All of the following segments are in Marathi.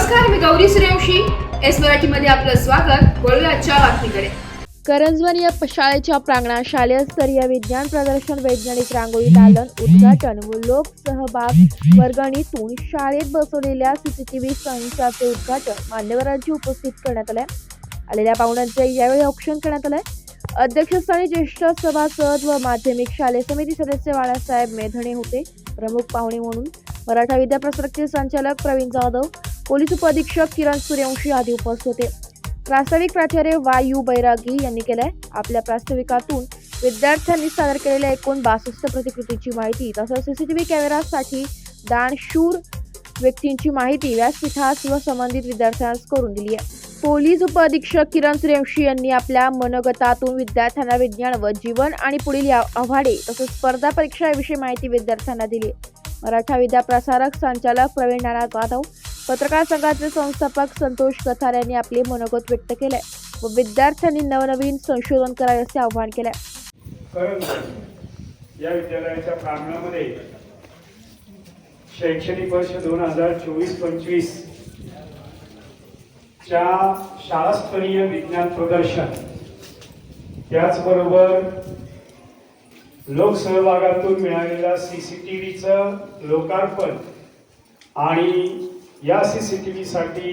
नमस्कार, मी गौरी सूर्यवंशी. एस मराठीमध्ये आपलं स्वागत. वळूया आजच्या बातमीकडे. करंजवन या शाळेच्या प्रांगणात शालेय स्तरीय विज्ञान प्रदर्शन, वैज्ञानिक रांगोळी दालन उद्घाटन व लोक सहभाग वर्गणीतून शाळेत बसवलेल्या सीसीटीव्ही संचाचे उद्घाटन मान्यवरांची उपस्थित करण्यात आले. आलेल्या पाहुण्यांचे यावेळी औक्षण करण्यात आले. अध्यक्षस्थानी ज्येष्ठ सभासद व माध्यमिक शालेय समिती सदस्य बाळासाहेब मेधणे होते. प्रमुख पाहुणे म्हणून मराठा विद्याप्रसारकचे संचालक प्रवीण जाधव, पोलीस उपअधीक्षक किरण सूर्यवंशी आदी उपस्थित होते. प्रास्ताविक प्राचार्य वायू बैरागी यांनी केलंय. आपल्या प्रास्ताविकातून विद्यार्थ्यांनी सादर केलेल्या एकूण 62 प्रतिकृतीची माहिती तसंच सीसीटीव्ही कॅमेरासाठी दानशूर व्यक्तींची माहिती व्यासपीठास व संबंधित विद्यार्थ्यांस करून दिली आहे. पोलीस उपअधीक्षक किरण सूर्यवंशी यांनी आपल्या मनोगतातून विद्यार्थ्यांना विज्ञान व जीवन आणि पुढील आव्हाने तसेच स्पर्धा परीक्षा याविषयी माहिती विद्यार्थ्यांना दिली. मराठा विद्याप्रसारक संचालक प्रवीण नाना जाधव, पत्रकार संघाचे संस्थापक संतोष कथार यांनी आपले मनोगत व्यक्त केले व विद्यार्थ्यांनी नवनवीन संशोधन करावे असे आवाहन केले. या विद्यालयाच्या प्रांगणामध्ये शैक्षणिक वर्ष 2024-25 च्या शाळास्तरीय विज्ञान प्रदर्शन, त्याचबरोबर लोकसहभागातून मिळालेल्या सीसीटीव्हीचं लोकार्पण आणि या सीसीटीव्हीसाठी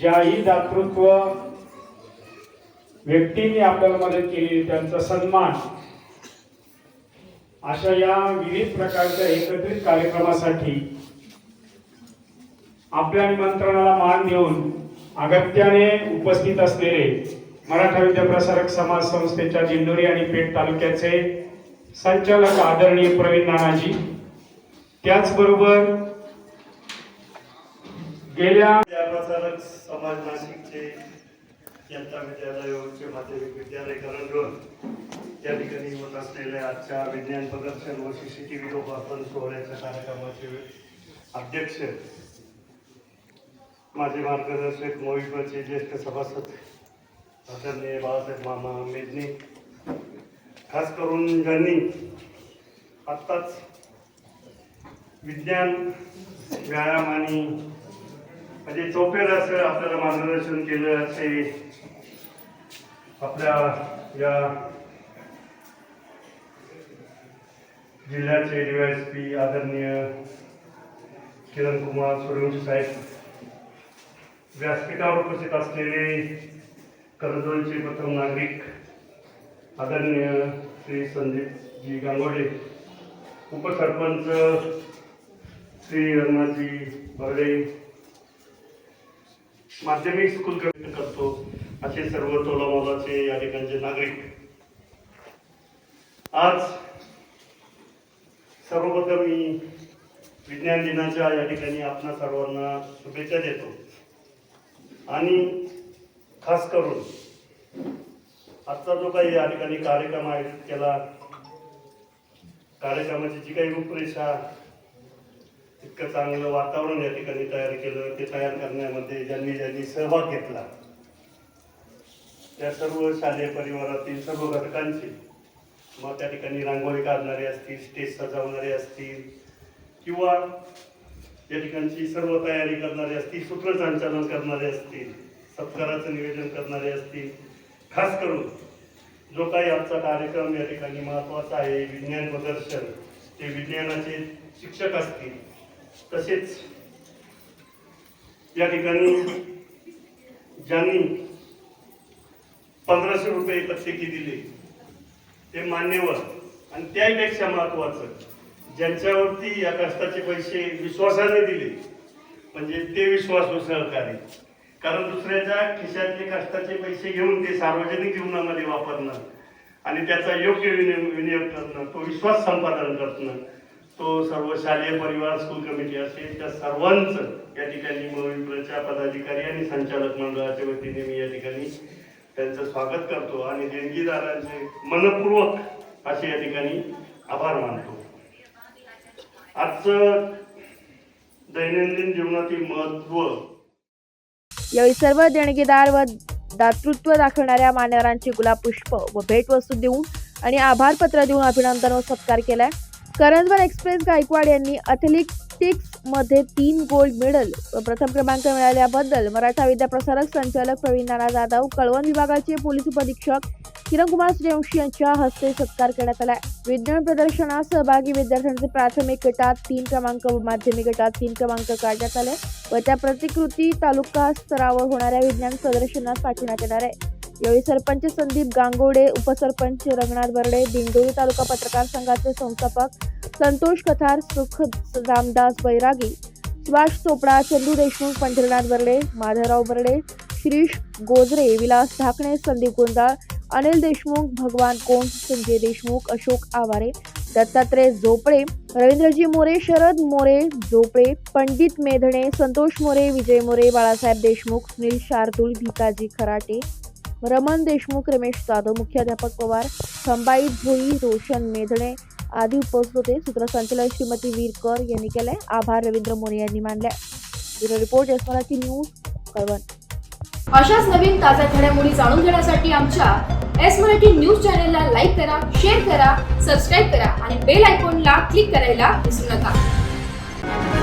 ज्याही दातृत्व व्यक्तींनी आपल्याला मदत केली त्यांचा सन्मान, अशा या विविध प्रकारच्या एकत्रित कार्यक्रमासाठी आपल्या निमंत्रणाला मान देऊन अगत्याने उपस्थित असलेले मराठा विद्याप्रसारक समाज संस्थेच्या दिंडोरी आणि पेठ तालुक्याचे संचालक आदरणीय प्रवीण नानाजी, त्याचबरोबर गेल्या विद्याप्रसारक समाज नाशिकचे जनता विद्यालय उच्च माध्यमिक विद्यालय करंजवन या ठिकाणी होत असलेल्या आजच्या विज्ञान प्रदर्शन व सीसीटीव्ही लोकार्पण सोहळ्याच्या कार्यक्रमाचे अध्यक्ष, माझे मार्गदर्शक मोहितचे ज्येष्ठ सभासद आदरणीय बाळासाहेब मामा मेधणे, खास करून ज्यांनी आत्ताच विज्ञान व्यायाम आणि म्हणजे चौफेर असं आपल्याला मार्गदर्शन केलं असे आपल्या या जिल्ह्याचे DYSP आदरणीय किरण कुमार सूर्यवंशी साहेब, व्यासपीठावर उपस्थित असलेले करंजवनचे प्रथम नागरिक आदरणीय श्री संदीपजी गांगोडे, उपसरपंच श्री रघुनाथजी बर्डे, माध्यमिक स्कूल कमिटी करतो असे सर्व तोलामोलाचे या ठिकाणचे नागरिक, आज सर्वप्रथम मी विज्ञान दिनाच्या या ठिकाणी आपणा सर्वांना शुभेच्छा देतो. आणि खास करून आजचा जो काही या ठिकाणी कार्यक्रम आयोजित केला, कार्यक्रमाची जी काही रूपरेषा, इतकं चांगलं वातावरण या ठिकाणी तयार केलं, ते तयार करण्यामध्ये ज्यांनी सहभाग घेतला त्या सर्व शालेय परिवारातील सर्व घटकांचे, मग त्या ठिकाणी रांगोळी काढणारे असतील, स्टेज सजवणारे असतील किंवा या ठिकाणची सर्व तयारी करणारे असतील, सूत्रसंचालन करणारे असतील, सत्काराचं निवेदन करणारे असतील, खास करून जो काही आजचा कार्यक्रम या ठिकाणी महत्त्वाचा आहे विज्ञान प्रदर्शन, ते विज्ञानाचे शिक्षक असतील, तसेच या ठिकाणी ज्यांनी 1500 रुपये प्रत्येकी दिले ते मान्यवर, आणि त्यापेक्षा महत्त्वाचं ज्यांच्यावरती या कष्टाचे पैसे विश्वासाने दिले म्हणजे ते विश्वासू सहकारी. कारण दुसऱ्याच्या खिशातले कष्टाचे पैसे घेऊन ते सार्वजनिक जीवनामध्ये वापरणं आणि त्याचा योग्य विनियोग करणं, तो विश्वास संपादन करणं, तो सर्व शालेय परिवार, स्कूल कमिटी असेल त्या सर्वांचं या ठिकाणी मोहितच्या पदाधिकारी आणि संचालक मंडळाच्या वतीने मी या ठिकाणी त्यांचं स्वागत करतो आणि देणगीदारांचे मनपूर्वक असे या ठिकाणी आभार मानतो. आजचं दैनंदिन जीवनातील महत्त्व, यावेळी सर्व देणगीदार व दातृत्व दाखवणाऱ्या मान्यवरांची गुलाब पुष्प व भेटवस्तू देऊन आणि आभार पत्र देऊन अभिनंदन व सत्कार केलाय. करंजवन एक्सप्रेस गायकवाड यांनी अथलेटिक्स मध्ये 3 गोल्ड मेडल व प्रथम क्रमांक मिळाल्याबद्दल मराठा विद्याप्रसारक संचालक प्रवीण नाना जाधव, कळवण विभागाचे पोलीस उपअधीक्षक किरणकुमार सूर्यवंशी यांच्या हस्ते सत्कार करण्यात आला. विज्ञान प्रदर्शनात सहभागी विद्यार्थ्यांचे प्राथमिक गटात 3 क्रमांक व माध्यमिक गटात 3 क्रमांक काढण्यात आले व त्या प्रतिकृती तालुका स्तरावर होणाऱ्या विज्ञान प्रदर्शनात पाठवण्यात येणार आहे. यावेळी सरपंच संदीप गांगोडे, उपसरपंच रंगनाथ बर्डे, दिंडोरी तालुका पत्रकार संघाचे संस्थापक संतोष कथार, सुख रामदास बैरागी, सुभाष चोपडा, चंदू देशमुख, पंढरीनाथ बर्डे, माधवराव बर्डे, श्रीश गोजरे, विलास ढाकणे, संदीप गोंजाळ, अनिल देशमुख, भगवान कोंड, संजय देशमुख, अशोक आवारे, दत्तात्रय झोपडे, रवींद्रजी मोरे, शरद मोरे झोपडे, पंडित मेधणे, संतोष मोरे, विजय मोरे, बाळासाहेब देशमुख, सुनील शार्दूल, भिकाजी खराटे, रमण देशमुख, रमेश जाधव, मुख्याध्यापक पवार, खंबाई भोई, रोशन मेधणे आदी उपस्थित होते. सूत्रसंचालन श्रीमती वीरकर यांनी केले. आभार रवींद्र मोरे यांनी मानले. Bureau report S Marathi news, Kalwan. अशाच नवीन ताज्या घडामोडी जाणून घेण्यासाठी आमच्या एस मराठी न्यूज चॅनलला लाईक करा, शेअर करा, सबस्क्राईब करा आणि बेल आयकॉनला क्लिक करायला विसरू नका.